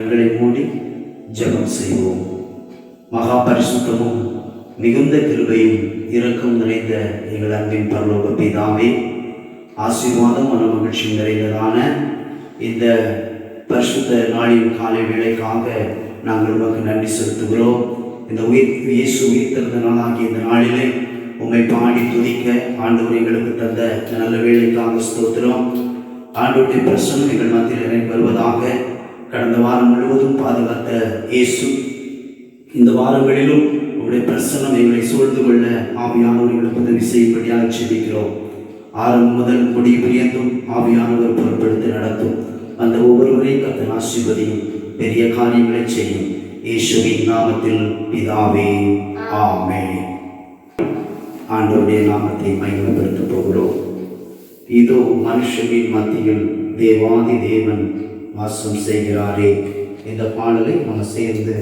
கண்களை மூடி ஜெபம் செய்வோம். மகா பரிசுத்தமும் மிகுந்த கிருபையும் இரக்கம் நிறைந்த எங்கள் அன்பின் பரலோக பிதாவே, ஆசீர்வாதம் மனமகிழ்ச்சி நிறைந்ததான இந்த பரிசுத்த நாளின் காலை வேளைக்காக நாங்கள் உமக்கு நன்றி செலுத்துகிறோம். இந்த இயேசு உயிர்த்தெழுந்த நாளாகிய இந்த நாளிலே உம்மை பாடி துதிக்க ஆண்டவர் எங்களுக்கு தந்த நல்ல வேலைக்காக ஸ்தோத்திரம். ஆண்டவருடைய பிரசன்னம் எங்கள் மத்தியில் இறங்கி வருவதாக. கடந்த வாரம் முழுவதும் பாதுகாத்த இயேசு, இந்த வாரங்களிலும் உங்களுடைய பிரசன்னம் எங்களை சூழ்ந்து கொள்ள ஆவியானவர் எங்களுக்கு உதவி செய்யும்படியாக ஜெபிக்கிறோம். ஆரம்பம் முதல் முடிவு பிரியந்தும் ஆவியானவர் பொருட்படுத்தி நடத்தும். அந்த ஒவ்வொருவரையும் கர்த்தர் ஆசீர்வதியும், பெரிய காரியங்களை செய்யும். இயேசுவின் நாமத்தில் பிதாவே, ஆமென். ஆண்டவருடைய நாமத்தை மகிமைப்படுத்த போகிறோம். இதோ மனுஷனின் மத்தியில் தேவாதி தேவன் வாசம் செய்கிறாரே. இந்த பாடலை நம்ம சேர்ந்து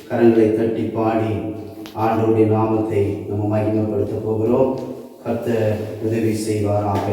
கரங்களை தட்டி பாடி ஆண்டவருடைய நாமத்தை நம்ம மகிமைப்படுத்த போகிறோம். கர்த்தர் உதவி செய்வாராக.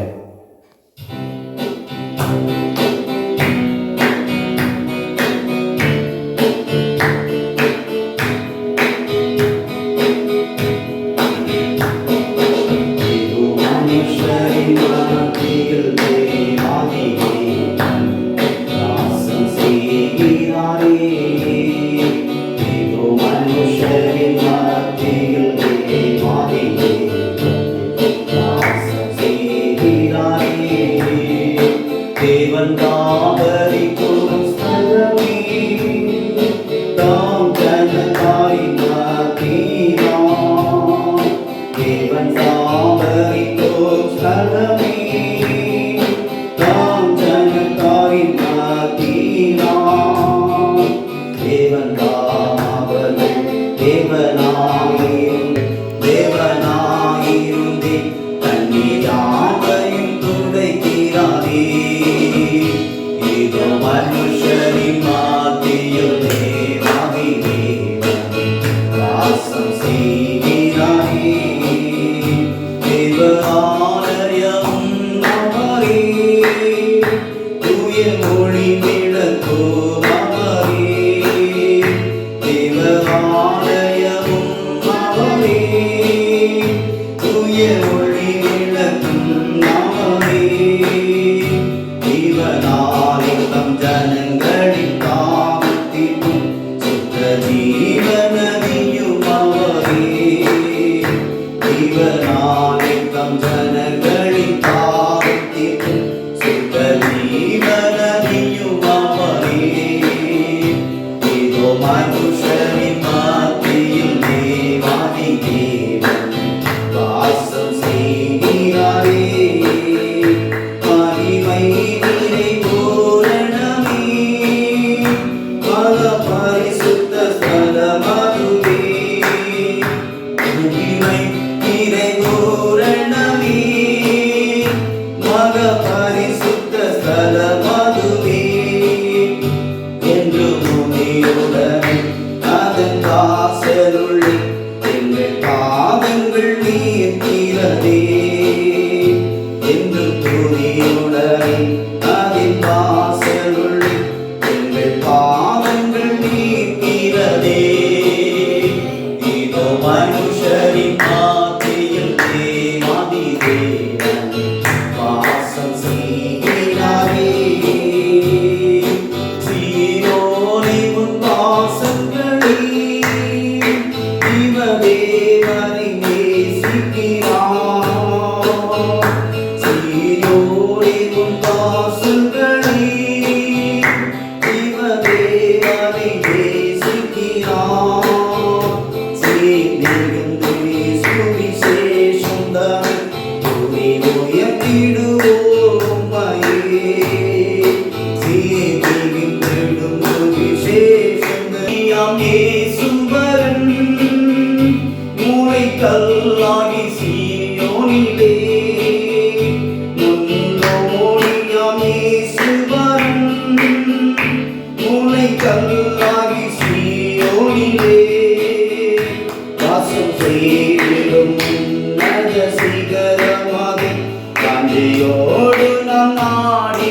வாஞ்சையோடு நாம் நாடிடுவோம்.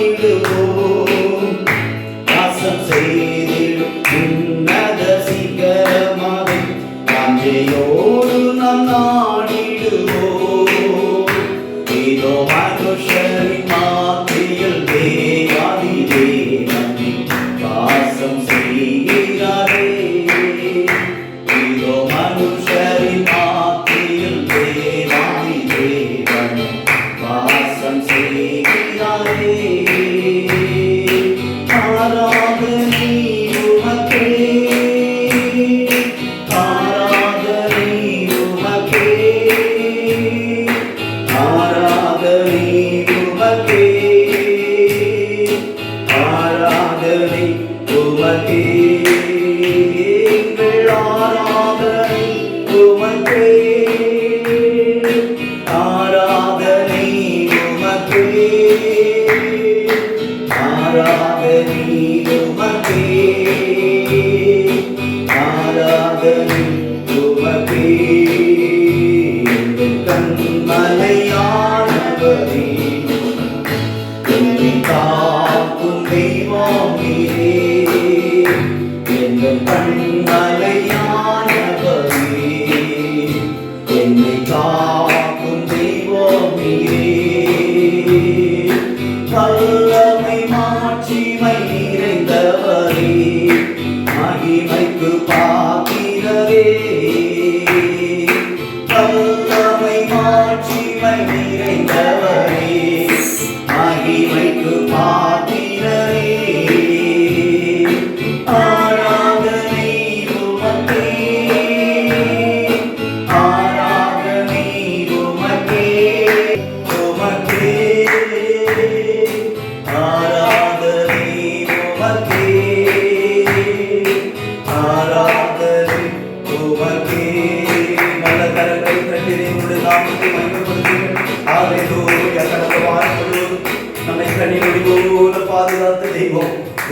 வாசம் செய்திட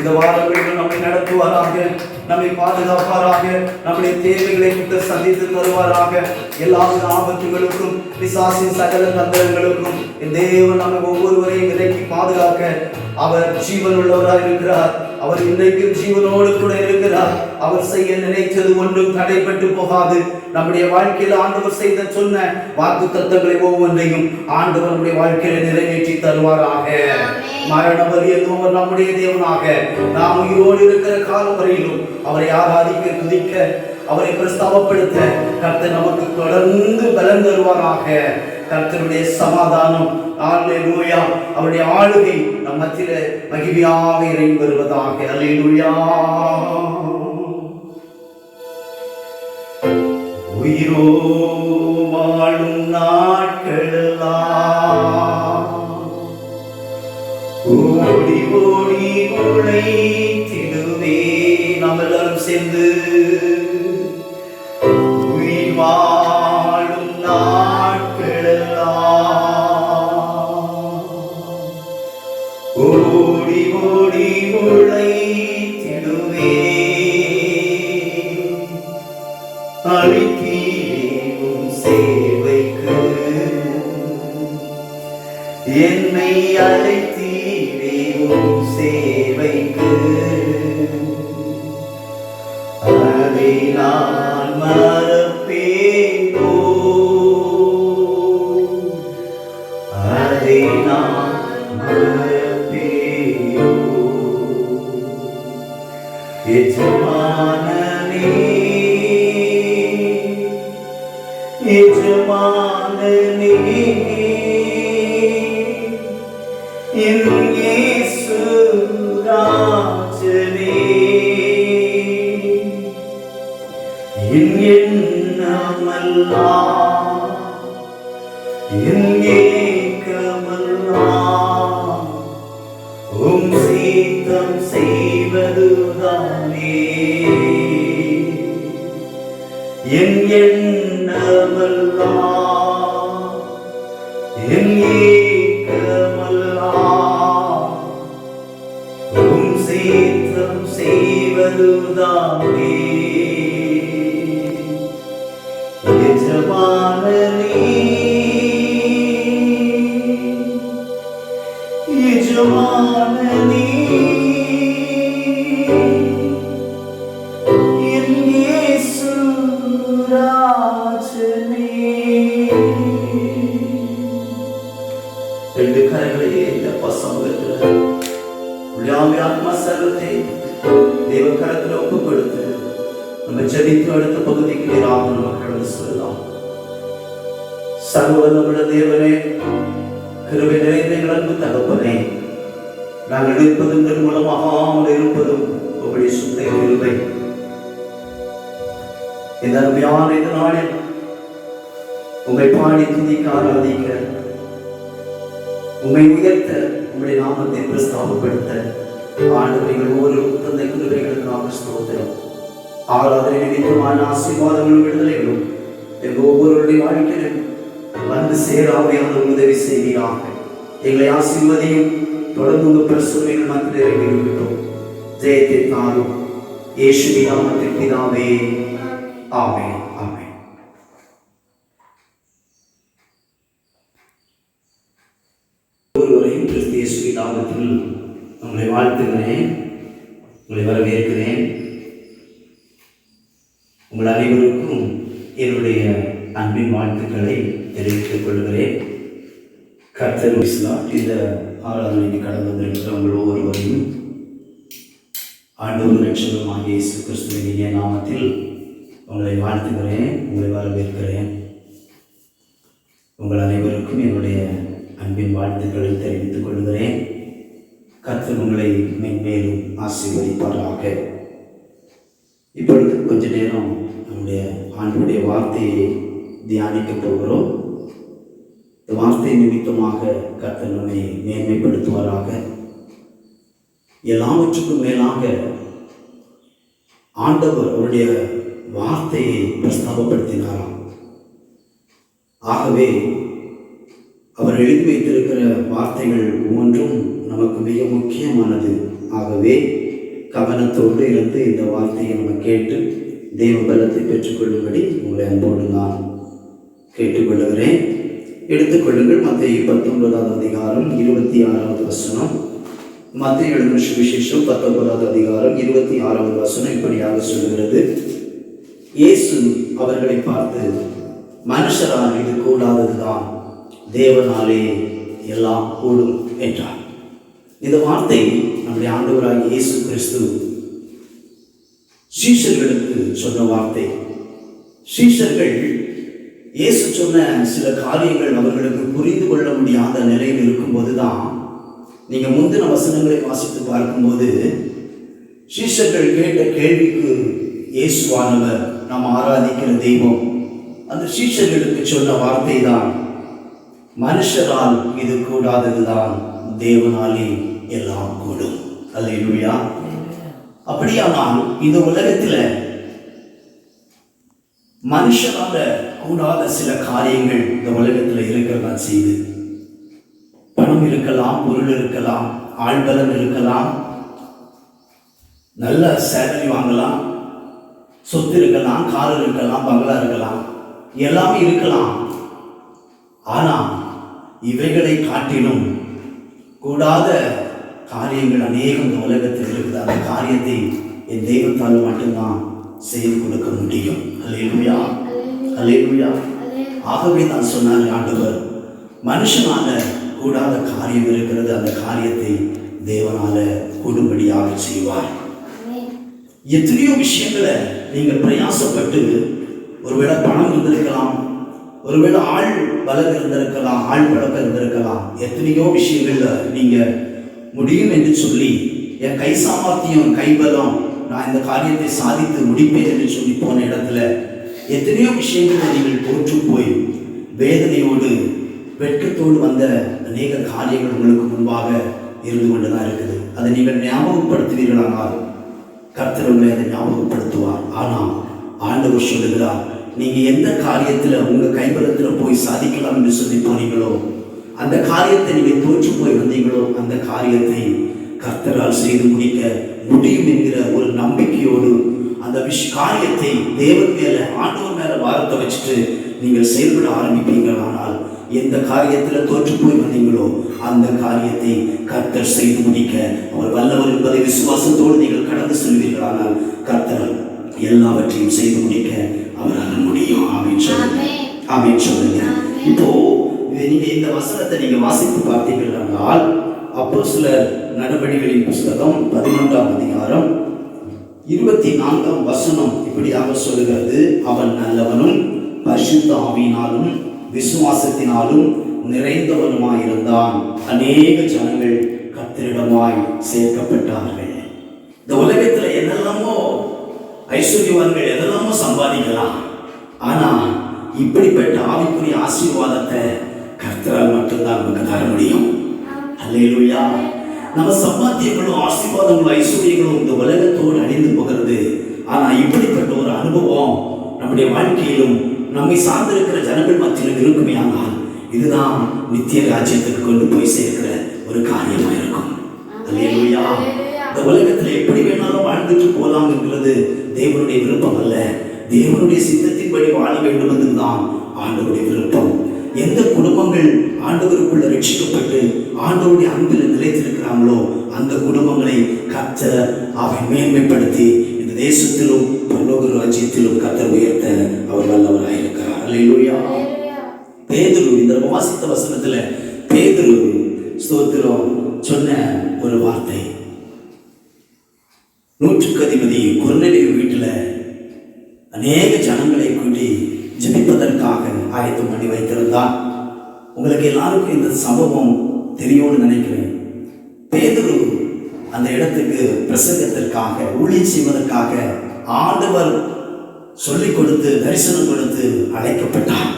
இந்த வாரங்களில் நம்மை நடத்துவாராக, நம்மை பாதுகாப்பாராக, நம்முடைய தேவைகளை சந்தித்து தருவாராக. எல்லா ஆபத்துகளுக்கும் பிசாசின் சகல தந்திரங்களுக்கும் தேவன் நம்மை ஒவ்வொருவரையும் விலக்கி பாதுகாக்க அவர் ஜீவன் உள்ளவராக இருக்கிறார். அவர் இன்றைக்கும் ஜீவனோடு கூட இருக்கிறார். அவர் செய்ய நினைத்தது ஒன்றும் தடைப்பட்டு போகாது. நம்முடைய வாழ்க்கையில் ஆண்டவர் செய்த சொன்ன வாக்கு தத்தங்களை ஒவ்வொன்றையும் ஆண்டவர் நம்முடைய வாழ்க்கையில நிறைவேற்றி தருவாராக. மரண பரியந்தம் அவர் நம்முடைய தேவனாக நாம் உயிரோடு இருக்கிற காலம் வரையிலும் அவரை ஆராதிக்க, துதிக்க, அவரை பிரஸ்தாபப்படுத்த கர்த்தர் நமக்கு தொடர்ந்து பலன் தருவாராக. கர்த்தருடைய சமாதானம், அல்லேலூயா, அவருடைய ஆளுகை நம் மத்தியிலே மகிமையாக இறங்கி வருவதாக. அல்லேலூயா. உயிரோ வாழும் நாட்களெல்லாம் ஓடி ஓடி உழைத்திடுவே. நாம் எல்லாரும் சேர்ந்து உயிர் வாழும் நாட்களெல்லாம் ஓடி ஓடி உழைத்திடுவே. அழைத்தீரும் சேவைக்கு என்னை அழைத்தீரும் சேவைக்கு, அதை நான் மறப்பேனோ, அதை நான் மறப்பேனோ. எஜமானனே, எஜமானனே, என் இயேசு ராஜனே, என் எண்ணமெல்லாம், என் ஏக்கமெல்லாம் உம் சித்தம் செய்வதுதானே. என் எண்ணமெல்லாம், என் ஏக்கமெல்லாம் உம் சித்தம் செய்வதுதானே. எஜமானனே, எஜமானனே, என் இயேசு ராஜனே. ரெண்டு கரங்களை இந்த பசங்களுக்கு ஆத்மா சர்வத்தை தேவ கரத்தில் ஒப்பு கொடுத்து நம்ம ஜெபித்து அடுத்த பகுதிக்கு நேராக நம்ம கடந்து செல்லலாம். சர்வவல்லமையுள்ள தேவனே, கிருபை நிறைந்த எங்கள் அன்பு தகப்பனே, நாங்கள் இருப்பதும் நிர்மூலமாகாமல் இருப்பதும் உங்களுடைய சுத்த கிருபை. இந்த அருமையான இந்த நாளில் உங்களை பாடி துதிக்க, ஆராதிக்க, உம்மை உயர்த்த, உங்களுடைய நாமத்தை பிரஸ்தாபப்படுத்த ஆண்டவர்கள் ஒவ்வொரு தந்தை கிருபைகளுக்காக ஸ்தோத்திரம். ஆராதனை நிமித்தமான ஆசீர்வாதங்களும் விடுதலைகளும் எங்கள் ஒவ்வொருவருடைய வாழ்க்கையிலும் வந்து சேராமையான உதவி செய்வீராக. எங்களை ஆசீர்வதியும், தொடர்ந்து உங்கள் பிரசுரைகள் மத்தியில் இறங்கி இருக்கட்டும். ஜெயத்தை தாரும் இயேசுவின் நாமத்தில் பிதாவே, ஆமென், ஆமென். ஒருவரையும் கிறிஸ்து இயேசுவின் நாமத்தில் உங்களை வாழ்த்துகிறேன், உங்களை வரவேற்கிறேன். உங்கள் அனைவருக்கும் என்னுடைய அன்பின் வாழ்த்துக்களை தெரிவித்துக் கொள்கிறேன். கர்த்தர் இந்த ஆராதனைக்கு கடந்து வந்திருக்கிற உங்கள் ஒவ்வொருவரையும் ஆண்டவர் இரட்சகருமாகிய இயேசு கிறிஸ்துவின் இனிய நாமத்தில் உங்களை வாழ்த்துகிறேன், உங்களை வரவேற்கிறேன். உங்கள் அனைவருக்கும் என்னுடைய அன்பின் வாழ்த்துக்களை தெரிவித்துக் கொள்கிறேன். கர்த்தர் உங்களை மென்மேலும் ஆசீர்வதிப்பாராக. இப்பொழுது கொஞ்ச நேரம் நம்முடைய ஆண்டவருடைய வார்த்தையை தியானிக்க போகிறோம். இந்த வார்த்தை நிமித்தமாக கர்த்தர் நம்மை மேன்மைப்படுத்துவாராக. எல்லாவற்றுக்கும் மேலாக ஆண்டவர் அவருடைய வார்த்தையை பிரஸ்தாபப்படுத்தினாராம். ஆகவே அவர் எழுதி வைத்திருக்கிற வார்த்தைகள் ஒவ்வொன்றும் நமக்கு மிக முக்கியமானது. ஆகவே கவனத்தோடு இருந்து இந்த வார்த்தையை நம்ம கேட்டு தெய்வ பலத்தை பெற்றுக்கொள்ளும்படி உங்களை அன்போடு நான் கேட்டுக்கொள்ளுகிறேன். எடுத்துக்கொள்ளுங்கள். மத்தேயு 19ஆம் அதிகாரம் 26வது வசனம். மத்தேயு எழுதின சுவிசேஷம் 19வது அதிகாரம் 26வது வசனம் இப்படியாக சொல்கிறது. இயேசு அவர்களை பார்த்து, மனுஷரால் இது கூடாததுதான், தேவனாலே எல்லாம் கூடும் என்றார். இந்த வார்த்தை நம்முடைய ஆண்டவராகிய இயேசு கிறிஸ்து சீஷர்களுக்கு சொன்ன வார்த்தை. சீஷர்கள் இயேசு சொன்ன சில காரியங்கள் அவர்களுக்கு புரிந்து கொள்ள முடியாத நிலையில் இருக்கும்போதுதான், நீங்க முந்தின வசனங்களை வாசித்து பார்க்கும்போது சீஷர்கள் கேட்ட கேள்விக்கு இயேசுவானவர் நாம் ஆராதிக்கிற தெய்வம் அந்த சீஷர்களுக்கு சொன்ன வார்த்தை தான், மனுஷரால் இது கூடாததுதான், தேவனாலே எல்லாம் கூடும். அல்லேலூயா. அப்படியானால் இந்த உலகத்தில் மனுஷனால கூடாத சில காரியங்கள் இந்த உலகத்தில் இருக்கதான் செய்யுது. பணம் இருக்கலாம், பொருள் இருக்கலாம், ஆழ்பலம் இருக்கலாம், நல்ல சேலரி வாங்கலாம், சொத்து இருக்கலாம், கார் இருக்கலாம், பங்களா இருக்கலாம், எல்லாமே இருக்கலாம். ஆனால் இவைகளை காட்டிலும் கூடாத காரியங்கள் அநேகம் இந்த உலகத்தில் இருக்குது. அந்த காரியத்தை என் தெய்வத்தால் மட்டும்தான் செய்து கொடுக்க முடியும். அல்லேலூயா, அல்லேலூயா. ஆகவே நான் சொன்னார் ஆண்டவர், மனுஷனால கூடாத காரியம் இருக்கிறது, அந்த காரியத்தை தேவனால கூடும்படியாக செய்வார். எத்தனையோ விஷயங்களை நீங்க பிரயாசப்பட்டு, ஒருவேளை பணம் இருந்திருக்கலாம், ஒருவேளை ஆள் பலம் இருந்திருக்கலாம், ஆள் பழக்கம் இருந்திருக்கலாம், எத்தனையோ விஷயங்கள்ல நீங்க முடியும் என்று சொல்லி, என் கை சாமர்த்தியம், கைபலம், நான் இந்த காரியத்தை சாதித்து முடிப்பேன் என்று சொல்லி போன இடத்துல எத்தனையோ விஷயங்களை நீங்கள் தோற்று போய் வேதனையோடு வெட்கத்தோடு வந்த அநேக காரியங்கள் உங்களுக்கு முன்பாக இருந்து கொண்டுதான் இருக்குது. அதை நீங்கள் ஞாபகப்படுத்துவீர்களானால் கர்த்தர் உங்களை அதை ஞாபகப்படுத்துவார். ஆனால் ஆண்டவர் சொல்லுகிறார், நீங்க எந்த காரியத்துல உங்க கைபலத்துல போய் சாதிக்கலாம் என்று சொல்லி போனீங்களோ, அந்த காரியத்தை நீங்க தோற்று போய் வந்தீங்களோ, அந்த காரியத்தை கர்த்தரால் செய்து முடிக்க முடியும் என்கிற ஒரு நம்பிக்கையோடு அந்த காரியத்தை தேவன் மேல, ஆண்டவர் மேல வாரத்தை வச்சுட்டு நீங்கள் செயல்பட ஆரம்பிப்பீங்களானால், எந்த காரியத்துல தோற்று போய் வந்தீங்களோ அந்த காரியத்தை கர்த்தர் செய்து முடிக்க அவர் வல்லவர் என்பதை விசுவாசத்தோடு நீங்கள் கடந்து செல்வீர்களானால் கர்த்தர் எல்லாவற்றையும் செய்து முடிக்க அவரால் முடியும். ஆமென் சொல்லுங்க, ஆமென் சொல்லுங்க. இப்போ நீங்க இந்த வசனத்தை நீங்க வாசித்து பார்த்தீர்கள். அப்போஸ்தலர் நடவடிக்கைகளின் புஸ்தகம் 11ஆம் அதிகாரம் 24ஆம் வசனம் இப்படியாக சொல்லுகிறது. அவன் நல்லவனும் பரிசுத்த ஆவியினாலும் விசுவாசத்தினாலும் நிறைந்தவனுமாயிருந்தான். அநேக ஜனங்கள் கர்த்தரிடமாய் சேர்க்கப்பட்டார்கள். இந்த உலகத்துல என்னெல்லாமோ ஐஸ்வர்யவான்கள் எதெல்லாமோ சம்பாதிக்கலாம், ஆனா இப்படிப்பட்ட ஆவிக்குரிய ஆசீர்வாதத்தை கர்த்தரால் மட்டும்தான் நமக்கு தர முடியும். அல்லேலூயா. நம்ம சம்பாத்தியங்களும் ஆசீர்வாதங்களும் ஐஸ்வர்யங்களும் இந்த உலகத்தோடு அழிந்து போகிறது. ஆனா இப்படிப்பட்ட ஒரு அனுபவம் நம்முடைய வாழ்க்கையிலும் நம்மை சார்ந்திருக்கிற ஜனங்கள் மத்தியிலும் இருக்குமே, ஆனால் இதுதான் நித்திய ராஜ்யத்துக்கு கொண்டு போய் சேர்க்கிற ஒரு காரியமா இருக்கும். அல்லேலூயா. இந்த உலகத்துல எப்படி வேணாலும் வாழ்ந்துட்டு போலாம் என்கிறது தேவனுடைய விருப்பம் அல்ல. தேவனுடைய சித்தத்தின்படி வாழ வேண்டும் என்பதுதான் ஆண்டவருடைய விருப்பம். எந்த குடும்பங்கள் ஆண்டவருக்குள்ள ரட்சிக்கப்பட்டு ஆண்டவருடைய அன்பில் நிலைத்திருக்கிறாங்களோ அந்த குடும்பங்களை கர்த்தர் அவன் மேன்மைப்படுத்தி இந்த தேசத்திலும் பரலோக ராஜ்யத்திலும் கர்த்தர் உயர்த்த அவர் வல்லவராயிருக்கிறார். அல்லேலூயா. பேதுரு, இந்த வாசித்த வசனத்துல பேதுரு ஸ்தோத்திரம் சொன்ன ஒரு வார்த்தை, 100க்கு அதிபதி கொர்நேலியு வீட்டில் அநேக ஜனங்களை கூட்டி ஜெபிப்பதற்காக ஆயத்தம் பண்ணி வைத்திருந்தார். உங்களுக்கு எல்லாருக்கும் இந்த சம்பவம் தெரியும்னு நினைக்கிறேன். பேதுரு அந்த இடத்துக்கு பிரசங்கத்திற்காக, ஊழியம் செய்வதற்காக ஆண்டவர் சொல்லிக் கொடுத்து தரிசனம் கொடுத்து அழைக்கப்பட்டார்.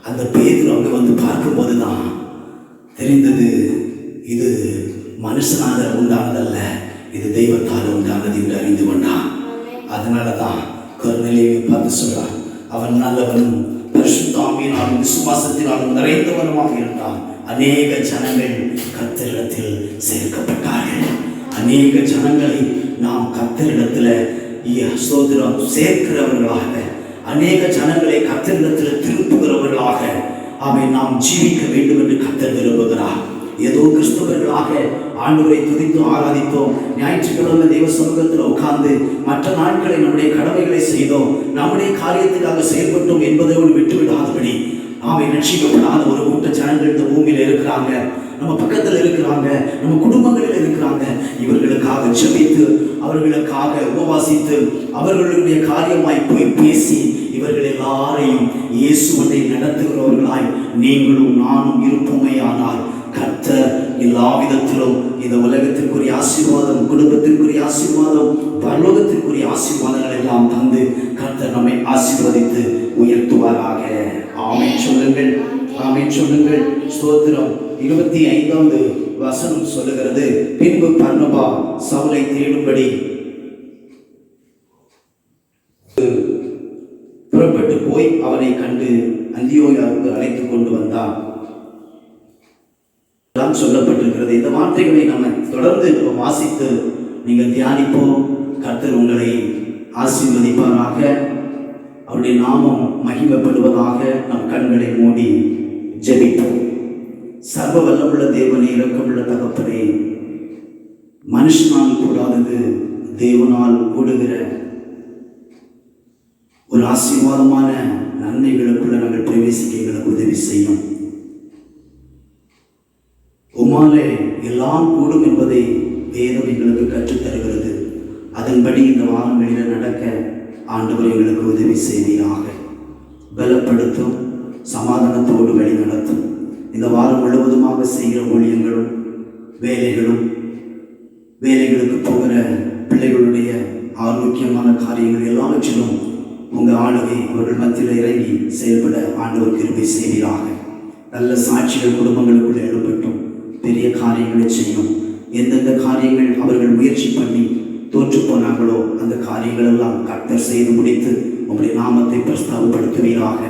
அந்த பேதுரு அங்க வந்து பார்க்கும்போது தான் தெரிந்தது, இது மனுஷனால உண்டானதல்ல, இது தெய்வத்தால் உண்டானது என்று அறிந்து கொண்டான். அதனால தான் கொர்நேலியுவை பார்த்து சொல்றார், அவன் நல்லவனும் பரிசுத்த ஆவியினாலும் விசுவாசத்தினாலும் நிறைந்தவனுமாக இருந்தான். அநேக ஜனங்கள் கர்த்தரிடத்தில் சேர்க்கப்பட்டார்கள். அநேக ஜனங்களை நாம் கர்த்தரிடத்துல ஸ்தோத்திரம் சேர்க்கிறவர்களாக, அநேக ஜனங்களை கர்த்தரிடத்தில் திருப்புகிறவர்களாக நாம் ஜீவிக்க வேண்டும் என்று கர்த்தர் விரும்புகிறார். ஏதோ கிறிஸ்தவர்களாக ஆண்டவரை துதித்து ஆராதித்தோம், ஞாயிற்றுக்கிழமை தெய்வ சமூகத்தில் உட்கார்ந்து மற்ற நாட்களை நம்முடைய கடமைகளை செய்தோம், நம்முடைய காரியத்துக்காக செயல்பட்டோம் என்பதோடு விட்டுவிடாதபடி ரட்சிக்கப்படாத ஒரு கூட்ட ஜனங்கள் இந்த பூமியில் இருக்கிறாங்க, நம்ம பக்கத்தில் இருக்கிறாங்க, நம்ம குடும்பங்களில் இருக்கிறாங்க. இவர்களுக்காக ஜெபித்து, அவர்களுக்காக உபவாசித்து, அவர்களுடைய காரியமாய் போய் பேசி, இவர்கள் எல்லாரையும் இயேசுவை நடத்துகிறவர்களாய் நீங்களும் நானும் இருப்போமே ஆனால் கர்த்தர் எல்லா விதத்திலும் இந்த உலகத்திற்குரிய ஆசீர்வாதம், குடும்பத்திற்குரிய ஆசீர்வாதம், பரலோகத்திற்குரிய ஆசீர்வாதங்கள் எல்லாம் தந்து கர்த்தர் நம்மை ஆசீர்வதித்து உயர்த்துவாராக. ஆமென் சொல்லுங்கள், ஆமென் சொல்லுங்கள். ஸ்தோத்திரம். 25வது வசனம் சொல்லுகிறது, பின்பு பர்னபா சவுலை தேடும்படி புறப்பட்டு போய் அவனை கண்டு அந்தியோயாவுக்கு அழைத்துக் கொண்டு வந்தான் சொல்லப்பட்டிருக்கிறது. இந்த வார்த்தைகளை நம்ம தொடர்ந்து வாசித்து நீங்கள் தியானிப்போம். கர்த்தர் உங்களை ஆசீர்வதிப்பாராக, அவருடைய நாமம் மகிமைப்படுவதாக. நம் கண்களை மூடி ஜெபிப்போம். சர்வ வல்லமுள்ள தேவனே, இரக்கமுள்ள தகப்பனே, மனுஷனால் கூடாதது தேவனால் கூடுகிற ஒரு ஆசீர்வாதமான நன்மைகளுக்குள்ள நாங்கள் பிரவேசிக்க எங்களுக்கு உதவி செய்யும். உமாலே எல்லாம் கூடும் என்பதை வேதம் எங்களுக்கு கற்றுத்தருகிறது. அதன்படி இந்த வாரங்களில் நடக்க ஆண்டவர் எங்களுக்கு உதவி செய்வீராக. பலப்படுத்தும், சமாதானத்தோடு வழி நடத்தும். இந்த வாரம் முழுவதுமாக செய்கிற ஊழியங்களும் வேலைகளுக்கு போகிற பிள்ளைகளுடைய ஆரோக்கியமான காரியங்கள் எல்லாவற்றிலும் உங்கள் ஆளுகை அவர்கள் மத்தியில் இறங்கி செயல்பட ஆண்டவர் கிருபை செய்வீராக. நல்ல சாட்சிகள் குடும்பங்களுக்குள்ள எழுப்பட்டும், பெரிய காரியங்களை செய்யும். எந்தெந்த காரியங்கள் அவர்கள் முயற்சி பண்ணி தோற்று போனாங்களோ அந்த காரியங்கள் எல்லாம் கர்த்தர் செய்து முடித்து உங்களுடைய நாமத்தை பிரஸ்தாபப்படுத்துவீராக.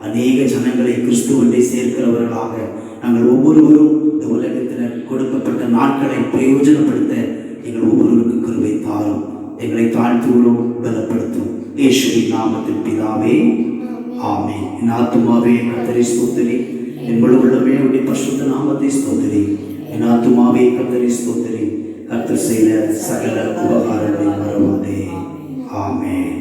அநேக ஜனங்களை கிறிஸ்துவண்டை சேர்க்கிறவர்களாக நாங்கள் ஒவ்வொருவரும் இந்த உலகத்தில் கொடுக்கப்பட்ட நாட்களை பிரயோஜனப்படுத்த எங்கள் ஒவ்வொருவருக்கும் கிருபை தாரும். எங்களை தாழ்த்துகிறோம், பலப்படுத்தும். இயேசுவின் நாமத்தில் பிதாவே, ஆமென். என் ஆத்துமாவே கர்த்தரை ஸ்தோத்திரி, என் முழு உள்ளமே உடைய பரிசுத்த நாமத்தை ஸ்தோத்திரி. என் ஆத்துமாவே கர்த்தரை ஸ்தோத்திரி, கர்த்தர் செய்த சகல உபகாரங்களை மறவாதே. ஆமென்.